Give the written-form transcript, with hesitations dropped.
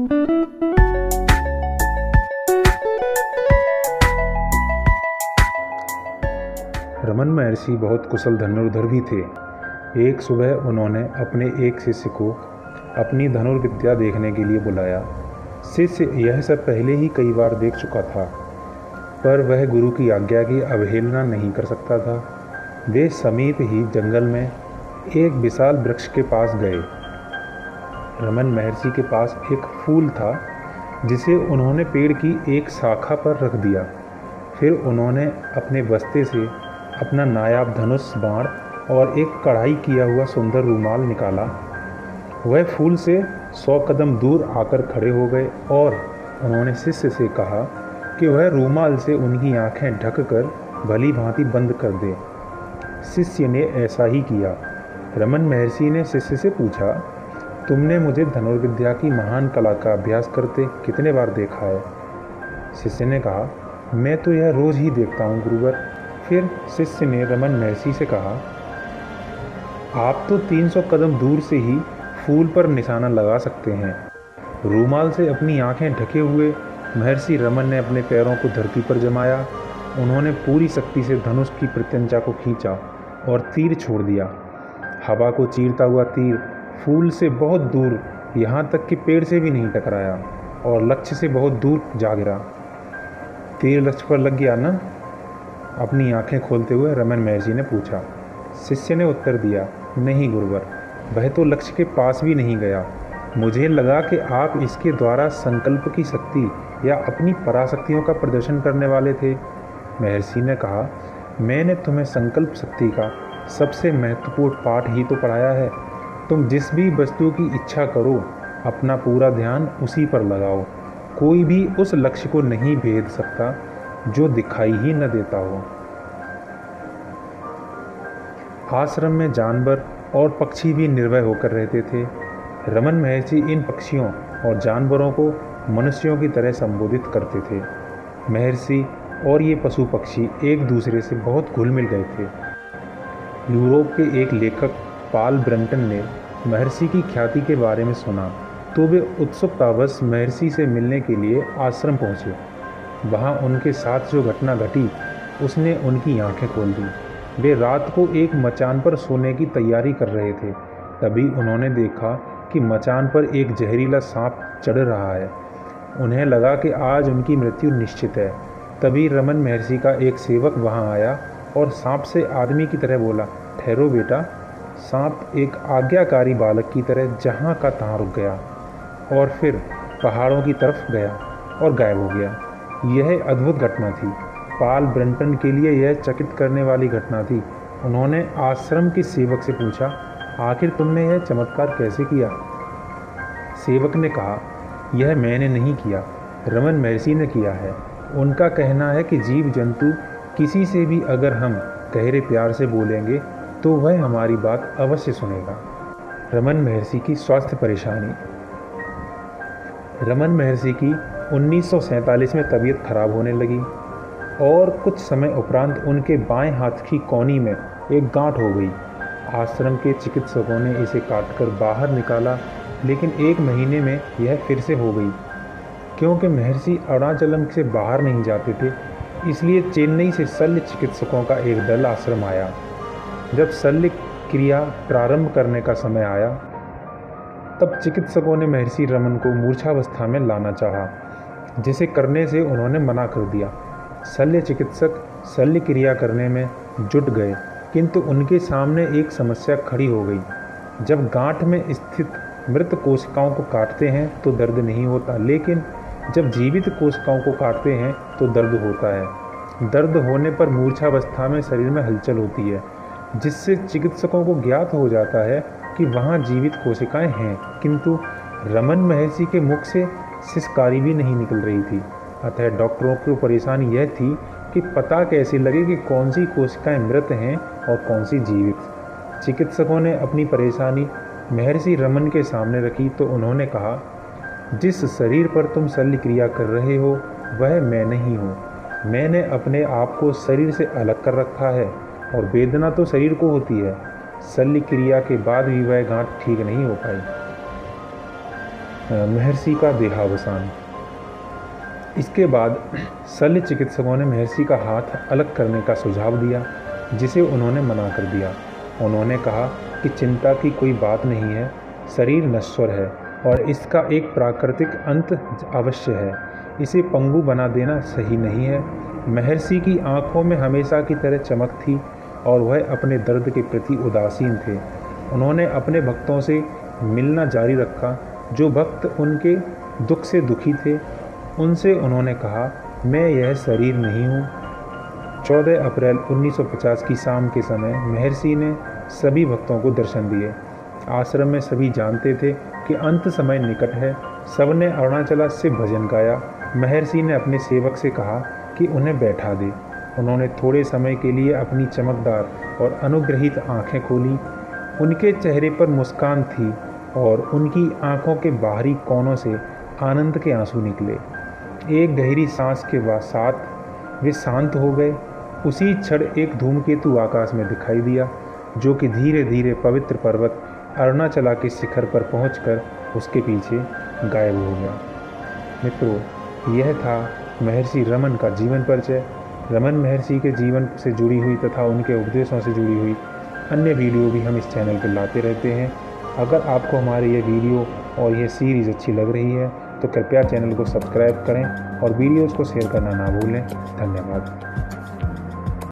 रमन महर्षि बहुत कुशल धनुर्धर भी थे। एक सुबह उन्होंने अपने एक शिष्य को अपनी धनुर्विद्या देखने के लिए बुलाया। शिष्य यह सब पहले ही कई बार देख चुका था, पर वह गुरु की आज्ञा की अवहेलना नहीं कर सकता था। वे समीप ही जंगल में एक विशाल वृक्ष के पास गए। रमन महर्षि के पास एक फूल था, जिसे उन्होंने पेड़ की एक शाखा पर रख दिया। फिर उन्होंने अपने बस्ते से अपना नायाब धनुष, बाण और एक कढ़ाई किया हुआ सुंदर रूमाल निकाला। वह फूल से 100 कदम दूर आकर खड़े हो गए और उन्होंने शिष्य से कहा कि वह रूमाल से उनकी आंखें ढककर भली भांति बंद कर दे। शिष्य ने ऐसा ही किया। रमन महर्षि ने शिष्य से पूछा, तुमने मुझे धनुर्विद्या की महान कला का अभ्यास करते कितने बार देखा है? शिष्य ने कहा, मैं तो यह रोज ही देखता हूँ गुरुवर। फिर शिष्य ने रमन महर्षि से कहा, आप तो 300 कदम दूर से ही फूल पर निशाना लगा सकते हैं। रूमाल से अपनी आंखें ढके हुए महर्षि रमन ने अपने पैरों को धरती पर जमाया। उन्होंने पूरी शक्ति से धनुष की प्रत्यंचा को खींचा और तीर छोड़ दिया। हवा को चीरता हुआ तीर फूल से बहुत दूर, यहाँ तक कि पेड़ से भी नहीं टकराया और लक्ष्य से बहुत दूर जा गिरा। तीर लक्ष्य पर लग गया ना? अपनी आंखें खोलते हुए रमन महर्षि ने पूछा। शिष्य ने उत्तर दिया, नहीं गुरुवर, वह तो लक्ष्य के पास भी नहीं गया। मुझे लगा कि आप इसके द्वारा संकल्प की शक्ति या अपनी पराशक्तियों का प्रदर्शन करने वाले थे। महर्षि ने कहा, मैंने तुम्हें संकल्प शक्ति का सबसे महत्वपूर्ण पाठ ही तो पढ़ाया है। तुम जिस भी वस्तु की इच्छा करो, अपना पूरा ध्यान उसी पर लगाओ। कोई भी उस लक्ष्य को नहीं भेद सकता जो दिखाई ही न देता हो। आश्रम में जानवर और पक्षी भी निर्भय होकर रहते थे। रमन महर्षि इन पक्षियों और जानवरों को मनुष्यों की तरह संबोधित करते थे। महर्षि और ये पशु पक्षी एक दूसरे से बहुत घुल मिल गए थे। यूरोप के एक लेखक पॉल ब्रंटन ने महर्षि की ख्याति के बारे में सुना तो वे उत्सुकतावश महर्षि से मिलने के लिए आश्रम पहुँचे। वहाँ उनके साथ जो घटना घटी उसने उनकी आंखें खोल दी। वे रात को एक मचान पर सोने की तैयारी कर रहे थे। तभी उन्होंने देखा कि मचान पर एक जहरीला सांप चढ़ रहा है। उन्हें लगा कि आज उनकी मृत्यु निश्चित है। तभी रमन महर्षि का एक सेवक वहाँ आया और सांप से आदमी की तरह बोला, ठहरो बेटा। सांप एक आज्ञाकारी बालक की तरह जहाँ का तहाँ रुक गया और फिर पहाड़ों की तरफ गया और गायब हो गया। यह अद्भुत घटना थी। पॉल ब्रंटन के लिए यह चकित करने वाली घटना थी। उन्होंने आश्रम के सेवक से पूछा, आखिर तुमने यह चमत्कार कैसे किया? सेवक ने कहा, यह मैंने नहीं किया, रमन महर्षि ने किया है। उनका कहना है कि जीव जंतु किसी से भी अगर हम गहरे प्यार से बोलेंगे तो वह हमारी बात अवश्य सुनेगा। रमन महर्षि की स्वास्थ्य परेशानी। रमन महर्षि की 1947 में तबीयत खराब होने लगी और कुछ समय उपरांत उनके बाएं हाथ की कोहनी में एक गांठ हो गई। आश्रम के चिकित्सकों ने इसे काटकर बाहर निकाला, लेकिन 1 महीने में यह फिर से हो गई। क्योंकि महर्षि अरुणाचलम से बाहर नहीं जाते थे, इसलिए चेन्नई से शल्य चिकित्सकों का एक दल आश्रम आया। जब शल्य क्रिया प्रारंभ करने का समय आया, तब चिकित्सकों ने महर्षि रमन को मूर्छावस्था में लाना चाहा, जिसे करने से उन्होंने मना कर दिया। शल्य चिकित्सक शल्य क्रिया करने में जुट गए, किंतु उनके सामने एक समस्या खड़ी हो गई। जब गांठ में स्थित मृत कोशिकाओं को काटते हैं तो दर्द नहीं होता, लेकिन जब जीवित कोशिकाओं को काटते हैं तो दर्द होता है। दर्द होने पर मूर्छावस्था में शरीर में हलचल होती है, जिससे चिकित्सकों को ज्ञात हो जाता है कि वहाँ जीवित कोशिकाएं हैं, किंतु रमन महर्षि के मुख से सिसकारी भी नहीं निकल रही थी। अतः डॉक्टरों को परेशानी यह थी कि पता कैसे लगे कि कौन सी कोशिकाएं मृत हैं और कौन सी जीवित। चिकित्सकों ने अपनी परेशानी महर्षि रमन के सामने रखी तो उन्होंने कहा, जिस शरीर पर तुम शल्य क्रिया कर रहे हो वह मैं नहीं हूँ। मैंने अपने आप को शरीर से अलग कर रखा है और वेदना तो शरीर को होती है। शल्य क्रिया के बाद भी वह गांठ ठीक नहीं हो पाई। महर्षि का देहावसान। इसके बाद शल्य चिकित्सकों ने महर्षि का हाथ अलग करने का सुझाव दिया, जिसे उन्होंने मना कर दिया। उन्होंने कहा कि चिंता की कोई बात नहीं है, शरीर नश्वर है और इसका एक प्राकृतिक अंत अवश्य है। इसे पंगु बना देना सही नहीं है। महर्षि की आंखों में हमेशा की तरह चमक थी और वह अपने दर्द के प्रति उदासीन थे। उन्होंने अपने भक्तों से मिलना जारी रखा। जो भक्त उनके दुख से दुखी थे, उनसे उन्होंने कहा, मैं यह शरीर नहीं हूँ। 14 अप्रैल 1950 की शाम के समय महर्षि ने सभी भक्तों को दर्शन दिए। आश्रम में सभी जानते थे कि अंत समय निकट है। सबने अरुणाचला से भजन गाया। महर्षि ने अपने सेवक से कहा कि उन्हें बैठा दे। उन्होंने थोड़े समय के लिए अपनी चमकदार और अनुग्रहित आंखें खोली। उनके चेहरे पर मुस्कान थी और उनकी आंखों के बाहरी कोनों से आनंद के आंसू निकले। एक गहरी सांस के बाद साथ वे शांत हो गए। उसी क्षण एक धूमकेतु आकाश में दिखाई दिया, जो कि धीरे धीरे पवित्र पर्वत अरुणाचला के शिखर पर पहुंचकर उसके पीछे गायब हो गया। मित्रों, यह था महर्षि रमन का जीवन परिचय। रमन महर्षि के जीवन से जुड़ी हुई तथा उनके उपदेशों से जुड़ी हुई अन्य वीडियो भी हम इस चैनल पर लाते रहते हैं। अगर आपको हमारी ये वीडियो और ये सीरीज़ अच्छी लग रही है तो कृपया चैनल को सब्सक्राइब करें और वीडियोज़ को शेयर करना ना भूलें। धन्यवाद।